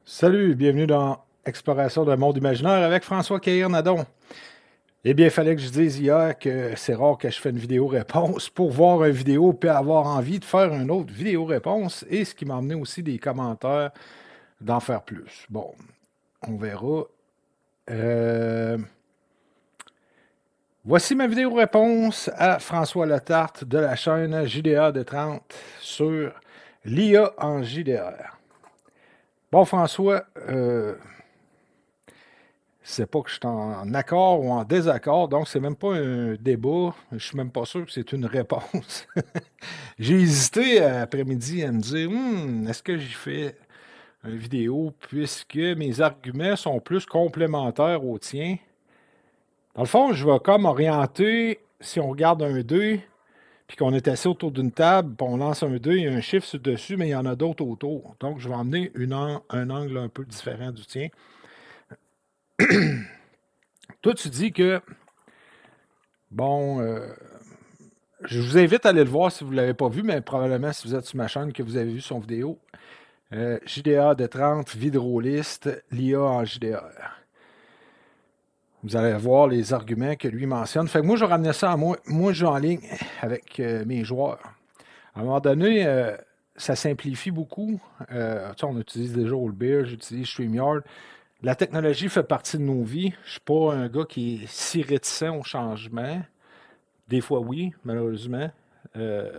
Salut, bienvenue dans Exploration d'un monde imaginaire avec François Caillère-Nadon. Eh bien, il fallait que je dise hier que c'est rare que je fais une vidéo-réponse pour voir une vidéo puis avoir envie de faire une autre vidéo-réponse et ce qui m'a amené aussi des commentaires d'en faire plus. Bon, on verra. Euh, Voici ma vidéo-réponse à François Letarte de la chaîne JDA de 30 sur l'IA en JDR. Bon, François, c'est pas que je suis en accord ou en désaccord, donc c'est même pas un débat. Je suis même pas sûr que c'est une réponse. J'ai hésité après-midi à me dire, est-ce que j'y fais une vidéo puisque mes arguments sont plus complémentaires aux tiens? Dans le fond, je vais comme orienter, si on regarde un dé, puis qu'on est assis autour d'une table, puis on lance un dé, il y a un chiffre sur dessus, mais il y en a d'autres autour. Donc, je vais emmener un angle un peu différent du tien. Toi, tu dis que, bon, je vous invite à aller le voir si vous ne l'avez pas vu, mais probablement si vous êtes sur ma chaîne que vous avez vu son vidéo. JDA de 30, Vidrolist, l'IA en JDR. Vous allez voir les arguments que lui mentionne. Fait que moi, je ramenais ça à moi. Moi, je joue en ligne avec mes joueurs. À un moment donné, ça simplifie beaucoup. On utilise déjà Allbear, j'utilise StreamYard. La technologie fait partie de nos vies. Je ne suis pas un gars qui est si réticent au changement. Des fois, oui, malheureusement. Euh,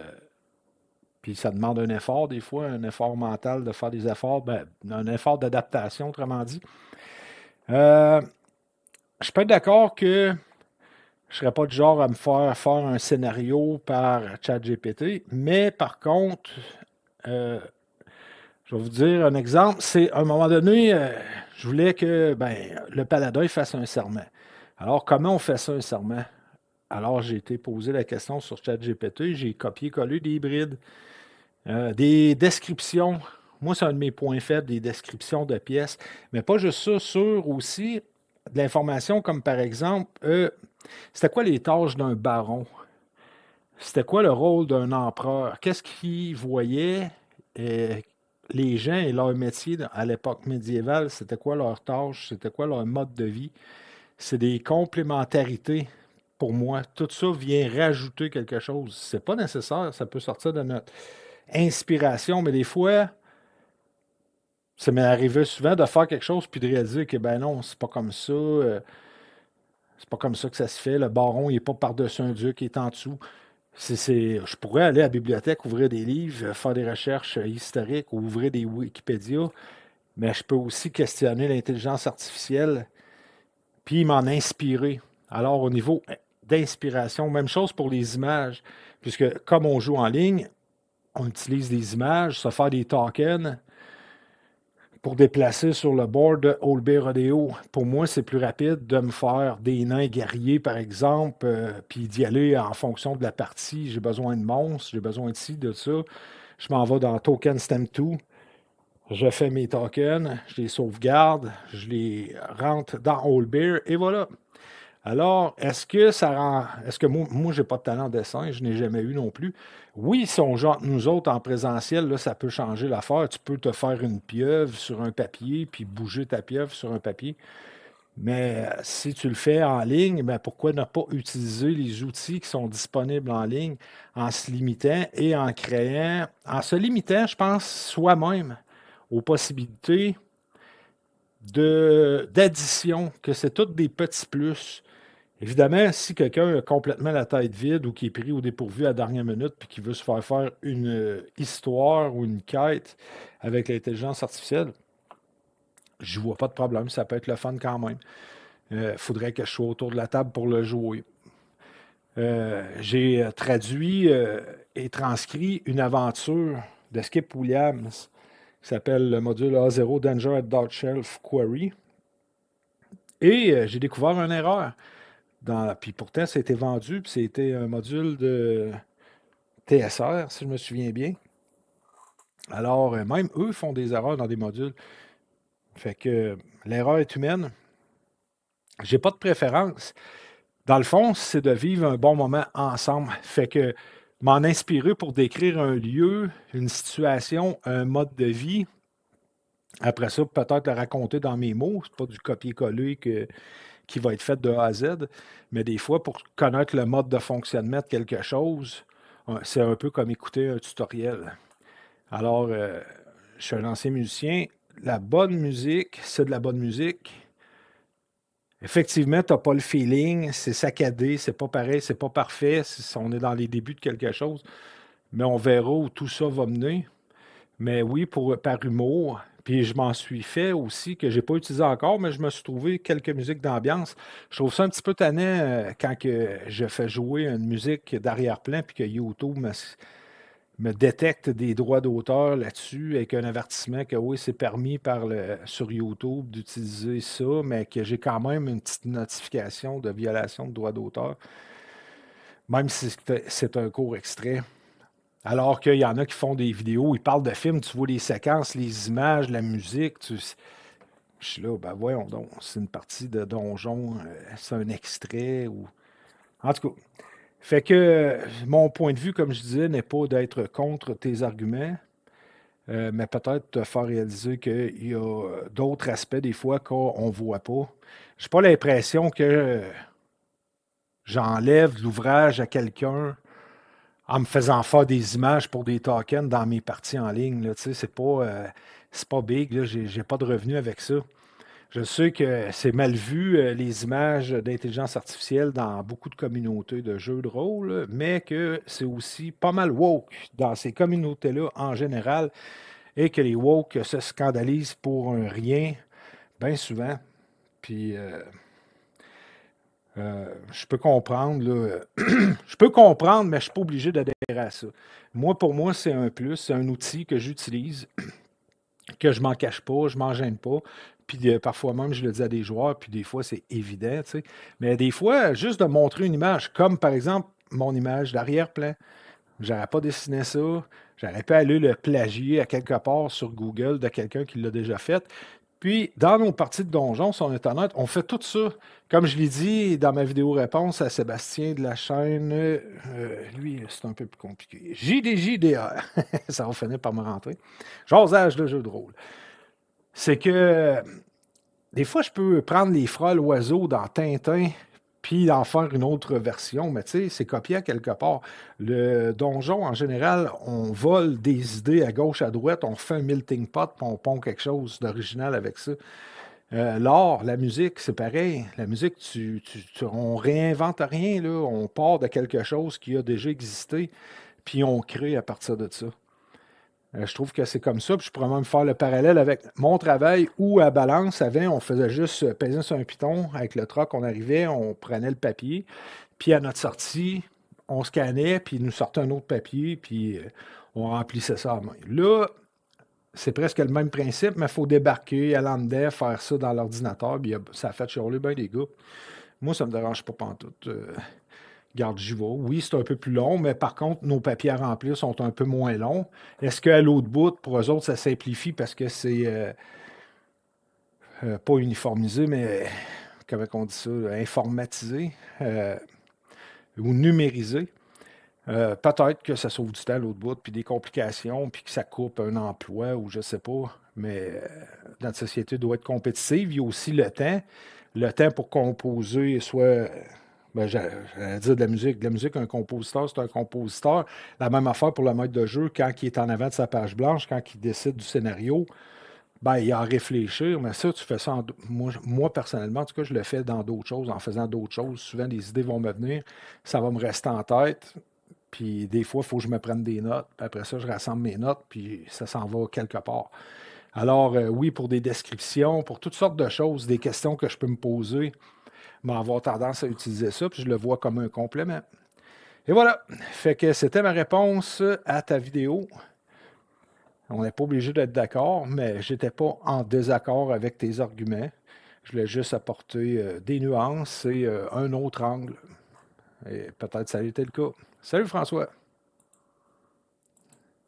Puis ça demande un effort, des fois, un effort mental de faire des efforts, ben, un effort d'adaptation, autrement dit. Euh, je peux être d'accord que je ne serais pas du genre à me faire un scénario par ChatGPT, mais par contre, euh, je vais vous dire un exemple. C'est à un moment donné, je voulais que le paladin fasse un serment. Alors, comment on fait ça, un serment? Alors, j'ai été posé la question sur ChatGPT, j'ai copié-collé des hybrides. Des descriptions. Moi, c'est un de mes points faibles, des descriptions de pièces. Mais pas juste ça, sur aussi de l'information comme par exemple, c'était quoi les tâches d'un baron? C'était quoi le rôle d'un empereur? Qu'est-ce qu'ils voyaient euh, les gens et leur métier à l'époque médiévale? C'était quoi leurs tâches? C'était quoi leur mode de vie? C'est des complémentarités pour moi. Tout ça vient rajouter quelque chose. C'est pas nécessaire, ça peut sortir de notre inspiration, mais des fois, ça m'est arrivé souvent de faire quelque chose puis de réaliser que ben non, c'est pas comme ça. C'est pas comme ça que ça se fait. Le baron, il n'est pas par-dessus un dieu qui est en dessous. Je pourrais aller à la bibliothèque, ouvrir des livres, faire des recherches historiques, ou ouvrir des Wikipédia, mais je peux aussi questionner l'intelligence artificielle puis m'en inspirer. Alors, au niveau d'inspiration, même chose pour les images, puisque comme on joue en ligne, on utilise des images, se faire des tokens pour déplacer sur le board de Old Bay Rodeo. Pour moi, c'est plus rapide de me faire des nains guerriers, par exemple, puis d'y aller en fonction de la partie. J'ai besoin de monstres, j'ai besoin de ci, de ça. Je m'en vais dans Token Stamp 2. Je fais mes tokens, je les sauvegarde, je les rentre dans Old Bear et voilà. Alors, est-ce que ça rend. Est-ce que moi j'ai pas de talent de dessin, je n'ai jamais eu non plus. Oui, si on joue nous autres en présentiel, là, ça peut changer l'affaire. Tu peux te faire une pieuvre sur un papier, puis bouger ta pieuvre sur un papier. Mais si tu le fais en ligne, ben, pourquoi ne pas utiliser les outils qui sont disponibles en ligne en se limitant et en créant, en se limitant, je pense, soi-même aux possibilités d'addition, que c'est toutes des petits plus. Évidemment, si quelqu'un a complètement la tête vide ou qui est pris au dépourvu à la dernière minute puis qui veut se faire une histoire ou une quête avec l'intelligence artificielle, je vois pas de problème. Ça peut être le fun quand même. Il faudrait que je sois autour de la table pour le jouer. J'ai traduit et transcrit une aventure de Skip Williams qui s'appelle le module A0 Danger at Dark Shelf Query. Et j'ai découvert une erreur. Puis pourtant, ça a été vendu, puis c'était un module de TSR, si je me souviens bien. Alors, même eux font des erreurs dans des modules. Fait que l'erreur est humaine. J'ai pas de préférence. Dans le fond, c'est de vivre un bon moment ensemble. Fait que m'en inspirer pour décrire un lieu, une situation, un mode de vie, Après ça, peut-être le raconter dans mes mots. C'est pas du copier-coller qui va être fait de A à Z. Mais des fois, pour connaître le mode de fonctionnement de quelque chose, c'est un peu comme écouter un tutoriel. Alors, je suis un ancien musicien. La bonne musique, c'est de la bonne musique. Effectivement, tu n'as pas le feeling, c'est saccadé, c'est pas pareil, c'est pas parfait, on est dans les débuts de quelque chose, mais on verra où tout ça va mener. Mais oui, par humour. Puis je m'en suis fait aussi, que j'ai pas utilisé encore, mais je me suis trouvé quelques musiques d'ambiance. Je trouve ça un petit peu tannant quand que je fais jouer une musique d'arrière-plan, puis que YouTube me détecte des droits d'auteur là-dessus, avec un avertissement que oui, c'est permis sur YouTube d'utiliser ça, mais que j'ai quand même une petite notification de violation de droits d'auteur, même si c'est un court extrait. Alors qu'il y en a qui font des vidéos, ils parlent de films, tu vois les séquences, les images, la musique. Je suis là, ben voyons donc, c'est une partie de Donjon, c'est un extrait. En tout cas, fait que mon point de vue, comme je disais, n'est pas d'être contre tes arguments, mais peut-être te faire réaliser qu'il y a d'autres aspects des fois qu'on ne voit pas. J'ai pas l'impression que j'enlève l'ouvrage à quelqu'un en me faisant faire des images pour des tokens dans mes parties en ligne. Là, tu sais, c'est pas big, là, j'ai pas de revenus avec ça. Je sais que c'est mal vu, les images d'intelligence artificielle dans beaucoup de communautés de jeux de rôle, là, mais que c'est aussi pas mal woke dans ces communautés-là en général, et que les woke se scandalisent pour un rien, bien souvent. Puis je peux comprendre, là, je peux comprendre, mais je ne suis pas obligé d'adhérer à ça. Moi, pour moi, c'est un plus, c'est un outil que j'utilise, que je m'en cache pas, je m'en gêne pas. Puis parfois même, je le dis à des joueurs, puis des fois, c'est évident, tu sais. Mais des fois, juste de montrer une image, comme par exemple mon image d'arrière-plan, j'aurais pas dessiné ça, j'aurais pas aller le plagier à quelque part sur Google de quelqu'un qui l'a déjà fait. Puis, dans nos parties de donjon, si on est honnête, on fait tout ça. Comme je l'ai dit dans ma vidéo réponse à Sébastien de la chaîne, lui, c'est un peu plus compliqué. JDJDR, ça va finir par me rentrer. Jasage de jeu de rôle. C'est que des fois, je peux prendre les frôles oiseaux dans Tintin, puis en faire une autre version, mais tu sais, c'est copié à quelque part. Le donjon, en général, on vole des idées à gauche, à droite, on fait un melting pot, puis on pond quelque chose d'original avec ça. L'art, la musique, c'est pareil. La musique, on réinvente rien, là. On part de quelque chose qui a déjà existé, puis on crée à partir de ça. Je trouve que c'est comme ça, puis je pourrais même faire le parallèle avec mon travail où à Balance, avant, on faisait juste peser sur un piton avec le troc, on arrivait, on prenait le papier, puis à notre sortie, on scannait, puis il nous sortait un autre papier, puis on remplissait ça à main. Là, c'est presque le même principe, mais il faut débarquer, aller en dedans, faire ça dans l'ordinateur, puis ça a fait chialer bien des gars. Moi, ça ne me dérange pas pantoute. Garde, j'y vais. Oui, c'est un peu plus long, mais par contre, nos papiers à remplir sont un peu moins longs. Est-ce qu'à l'autre bout, pour eux autres, ça simplifie parce que c'est pas uniformisé, mais comment on dit ça, informatisé ou numérisé? Peut-être que ça sauve du temps à l'autre bout, puis des complications, puis que ça coupe un emploi ou je sais pas. Mais notre société doit être compétitive. Il y a aussi le temps. Le temps pour composer soit. Ben, j'allais dire de la musique. De la musique, un compositeur, c'est un compositeur. La même affaire pour le maître de jeu, quand il est en avant de sa page blanche, quand il décide du scénario, ben, il a à réfléchir. Mais ça, tu fais ça moi, personnellement, en tout cas, je le fais dans d'autres choses, en faisant d'autres choses. Souvent, des idées vont me venir, ça va me rester en tête. Puis des fois, il faut que je me prenne des notes. Puis après ça, je rassemble mes notes, puis ça s'en va quelque part. Alors, oui, pour des descriptions, pour toutes sortes de choses, des questions que je peux me poser, mais avoir tendance à utiliser ça, puis je le vois comme un complément. Et voilà. Fait que c'était ma réponse à ta vidéo. On n'est pas obligé d'être d'accord, mais j'étais pas en désaccord avec tes arguments. Je voulais juste apporter des nuances et un autre angle. Et peut-être ça a été le cas. Salut François.